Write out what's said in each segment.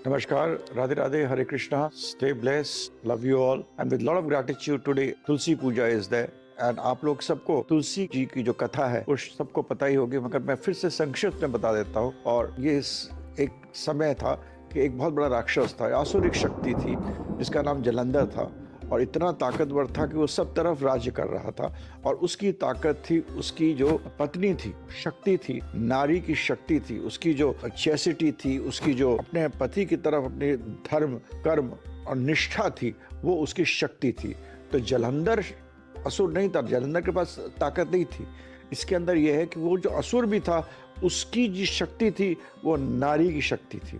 Namaskar, Radhe Radhe, Hare Krishna, stay blessed, love you all. And with lot of gratitude today, Tulsi Puja is there. And आप लोग सबको तुलसी जी की जो कथा है वो सबको पता ही होगी, मगर मैं फिर से संक्षिप्त में बता देता हूँ। और ये एक समय था कि एक बहुत बड़ा राक्षस था, आसुरिक शक्ति थी, जिसका नाम जलंधर था। और इतना ताकतवर था कि वो सब तरफ राज्य कर रहा था। और उसकी ताकत थी, उसकी जो पत्नी थी, शक्ति थी, नारी की शक्ति थी, उसकी जो चैसिटी थी, उसकी जो अपने पति की तरफ अपने धर्म, कर्म और निष्ठा थी, वो उसकी शक्ति थी। तो जलंधर असुर नहीं था, जलंधर के पास ताकत नहीं थी। इसके अंदर यह है कि वो जो असुर भी था, उसकी जिस शक्ति थी वो नारी की शक्ति थी।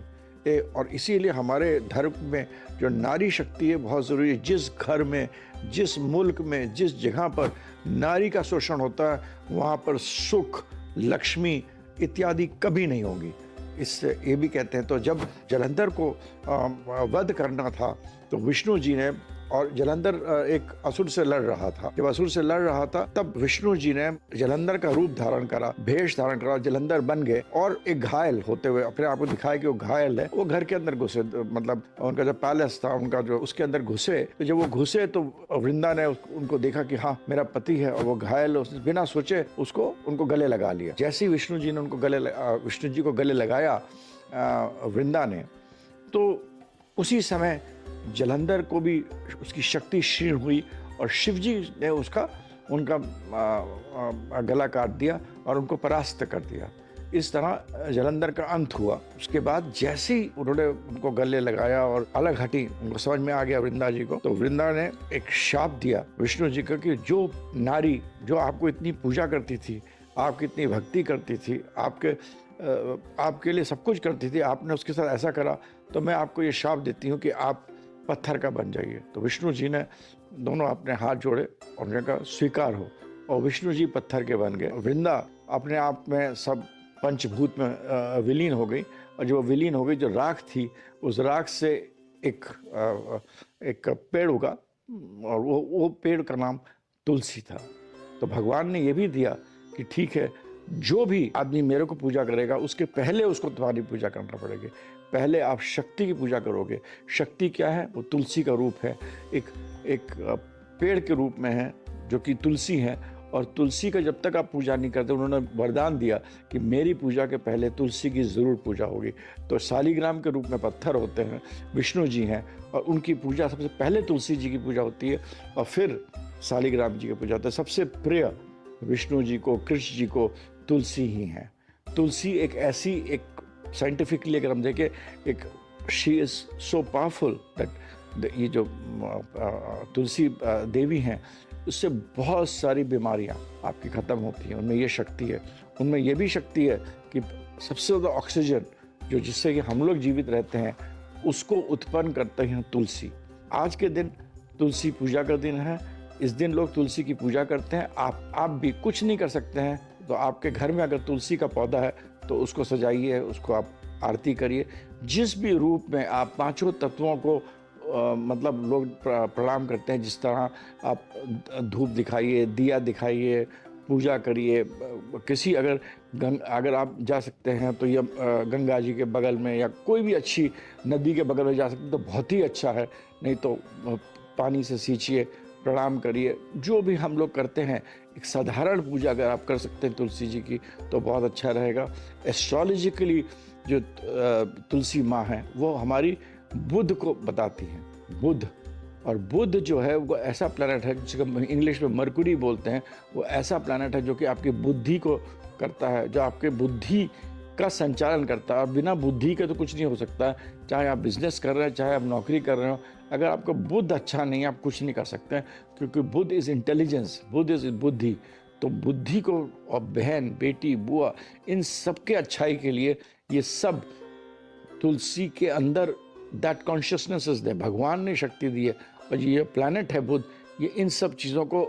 और इसीलिए हमारे धर्म में जो नारी शक्ति है बहुत ज़रूरी है। जिस घर में, जिस मुल्क में, जिस जगह पर नारी का शोषण होता है, वहाँ पर सुख, लक्ष्मी इत्यादि कभी नहीं होगी। इससे ये भी कहते हैं। तो जब जलंधर को वध करना था तो विष्णु जी ने, और जलंधर एक असुर से लड़ रहा था, जब असुर से लड़ रहा था तब विष्णु जी ने जलंधर का रूप धारण करा, भेष धारण करा, जलंधर बन गए और एक घायल होते हुए अपने आप को दिखाया कि वो घायल है। वो घर के अंदर घुसे, मतलब उनका जो पैलेस था उनका, जो उसके अंदर घुसे। तो जब वो घुसे तो वृंदा ने उनको देखा कि हाँ मेरा पति है और वो घायल है। उसने बिना सोचे उनको गले लगा लिया। जैसे ही विष्णु जी ने विष्णु जी को गले लगाया वृंदा ने, तो उसी समय जलंधर को भी उसकी शक्ति क्षीण हुई और शिवजी ने उनका गला काट दिया और उनको परास्त कर दिया। इस तरह जलंधर का अंत हुआ। उसके बाद जैसे ही उन्होंने उनको गले लगाया और अलग हटी, उनको समझ में आ गया वृंदा जी को, तो वृंदा ने एक शाप दिया विष्णु जी को कि जो नारी जो आपको इतनी पूजा करती थी, आपकी इतनी भक्ति करती थी, आपके लिए सब कुछ करती थी, आपने उसके साथ ऐसा करा, तो मैं आपको ये शाप देती हूँ कि आप पत्थर का बन जाइए। तो विष्णु जी ने दोनों अपने हाथ जोड़े और उन्होंने कहा स्वीकार हो, और विष्णु जी पत्थर के बन गए। वृंदा अपने आप में सब पंचभूत में विलीन हो गई, और जो विलीन हो गई, जो राख थी, उस राख से एक पेड़ उगा, और वो पेड़ का नाम तुलसी था। तो भगवान ने ये भी दिया कि ठीक है, जो भी आदमी मेरे को पूजा करेगा उसके पहले उसको तुम्हारी पूजा करना पड़ेगी। पहले आप शक्ति की पूजा करोगे। शक्ति क्या है? वो तुलसी का रूप है, एक पेड़ के रूप में है जो कि तुलसी है। और तुलसी का जब तक आप पूजा नहीं करते, उन्होंने वरदान दिया कि मेरी पूजा के पहले तुलसी की ज़रूर पूजा होगी। तो शालिग्राम के रूप में पत्थर होते हैं, विष्णु जी हैं, और उनकी पूजा सबसे पहले तुलसी जी की पूजा होती है और फिर शालिग्राम जी की पूजा होती है। सबसे प्रिय विष्णु जी को, कृष्ण जी को तुलसी ही है। तुलसी एक ऐसी, एक साइंटिफिकली अगर हम देखें, एक she is so powerful that ये जो तुलसी देवी हैं, उससे बहुत सारी बीमारियां आपकी ख़त्म होती हैं। उनमें ये शक्ति है। उनमें ये भी शक्ति है कि सबसे ज़्यादा ऑक्सीजन जो जिससे कि हम लोग जीवित रहते हैं, उसको उत्पन्न करते हैं तुलसी। आज के दिन तुलसी पूजा का दिन है। इस दिन लोग तुलसी की पूजा करते हैं। आप भी कुछ नहीं कर सकते हैं तो आपके घर में अगर तुलसी का पौधा है तो उसको सजाइए, उसको आप आरती करिए। जिस भी रूप में आप पांचों तत्वों को मतलब लोग प्रणाम करते हैं, जिस तरह आप धूप दिखाइए, दिया दिखाइए, पूजा करिए। किसी अगर आप जा सकते हैं तो ये गंगा जी के बगल में या कोई भी अच्छी नदी के बगल में जा सकते हैं तो बहुत ही अच्छा है। नहीं तो पानी से सींचिए, प्रणाम करिए। जो भी हम लोग करते हैं, एक साधारण पूजा अगर आप कर सकते हैं तुलसी जी की तो बहुत अच्छा रहेगा। एस्ट्रोलॉजिकली जो तुलसी माँ है वो हमारी बुध को बताती हैं। बुध, और बुध जो है वो ऐसा प्लैनेट है जिसको इंग्लिश में मरकुरी बोलते हैं। वो ऐसा प्लैनेट है जो कि आपकी बुद्धि को करता है, जो आपके बुद्धि का संचालन करता है। और बिना बुद्धि के तो कुछ नहीं हो सकता। चाहे आप बिजनेस कर रहे हैं, चाहे आप नौकरी कर रहे हो, अगर आपका बुद्ध अच्छा नहीं है आप कुछ नहीं कर सकते हैं, क्योंकि Buddha is intelligence, Buddha is बुद्धि। तो बुद्धि को, और बहन, बेटी, बुआ, इन सब के अच्छाई के लिए ये सब तुलसी के अंदर दैट कॉन्शियसनेस इज दे, भगवान ने शक्ति दी है। और ये प्लैनेट है बुध, ये इन सब चीज़ों को,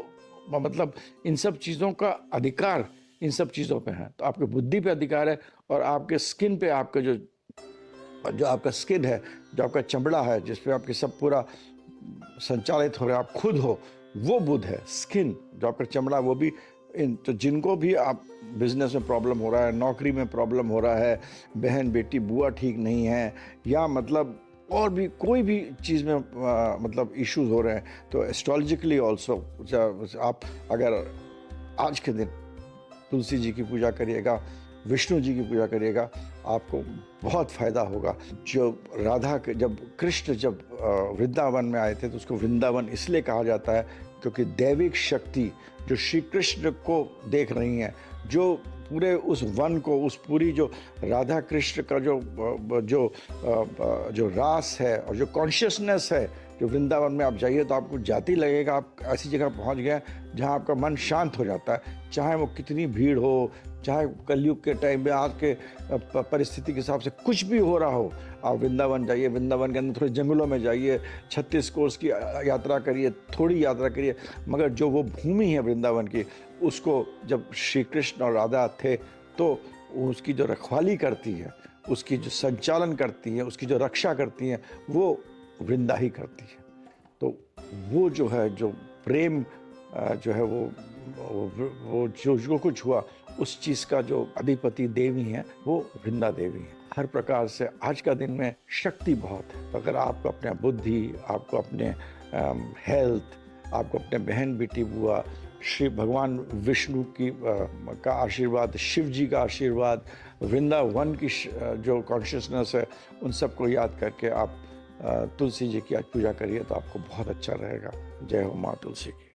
मतलब इन सब चीज़ों का अधिकार इन सब चीज़ों पे है। तो आपके बुद्धि पे अधिकार है, और आपके स्किन पे, आपका जो आपका स्किन है, जो आपका चमड़ा है, जिस पे आपके सब पूरा संचालित हो रहा है, आप खुद हो, वो बुध है। स्किन, जो आपका चमड़ा, वो भी इन तो जिनको भी आप बिजनेस में प्रॉब्लम हो रहा है, नौकरी में प्रॉब्लम हो रहा है, बहन बेटी बुआ ठीक नहीं है, या मतलब और भी कोई भी चीज़ में मतलब इश्यूज हो रहे हैं, तो एस्ट्रोलॉजिकली ऑल्सो आप अगर आज के दिन तुलसी जी की पूजा करिएगा, विष्णु जी की पूजा करिएगा, आपको बहुत फ़ायदा होगा। जो राधा के जब कृष्ण जब वृंदावन में आए थे तो उसको वृंदावन इसलिए कहा जाता है क्योंकि दैविक शक्ति जो श्री कृष्ण को देख रही हैं, जो पूरे उस वन को, उस पूरी जो राधा कृष्ण का जो रास है और जो कॉन्शियसनेस है, जो वृंदावन में आप जाइए तो आपको जाती लगेगा आप ऐसी जगह पहुंच गए जहां आपका मन शांत हो जाता है। चाहे वो कितनी भीड़ हो, चाहे कलयुग के टाइम में आज के परिस्थिति के हिसाब से कुछ भी हो रहा हो, आप वृंदावन जाइए, वृंदावन के अंदर थोड़े जंगलों में जाइए, 36 कोस की यात्रा करिए, थोड़ी यात्रा करिए, मगर जो वो भूमि है वृंदावन की, उसको जब श्री कृष्ण और राधा थे तो उसकी जो रखवाली करती है, उसकी जो संचालन करती है, उसकी जो रक्षा करती हैं, वो वृंदा ही करती है। तो वो जो है, जो प्रेम जो है वो जो कुछ हुआ, उस चीज़ का जो अधिपति देवी है वो वृंदा देवी है। हर प्रकार से आज का दिन में शक्ति बहुत है। तो अगर आपको अपने बुद्धि, आपको अपने हेल्थ, आपको अपने बहन बेटी बुआ, श्री भगवान विष्णु की का आशीर्वाद, शिव जी का आशीर्वाद, वृंदावन की जो कॉन्शियसनेस है, उन सबको याद करके आप तुलसी जी की आज पूजा करिए तो आपको बहुत अच्छा रहेगा। जय हो माँ तुलसी की।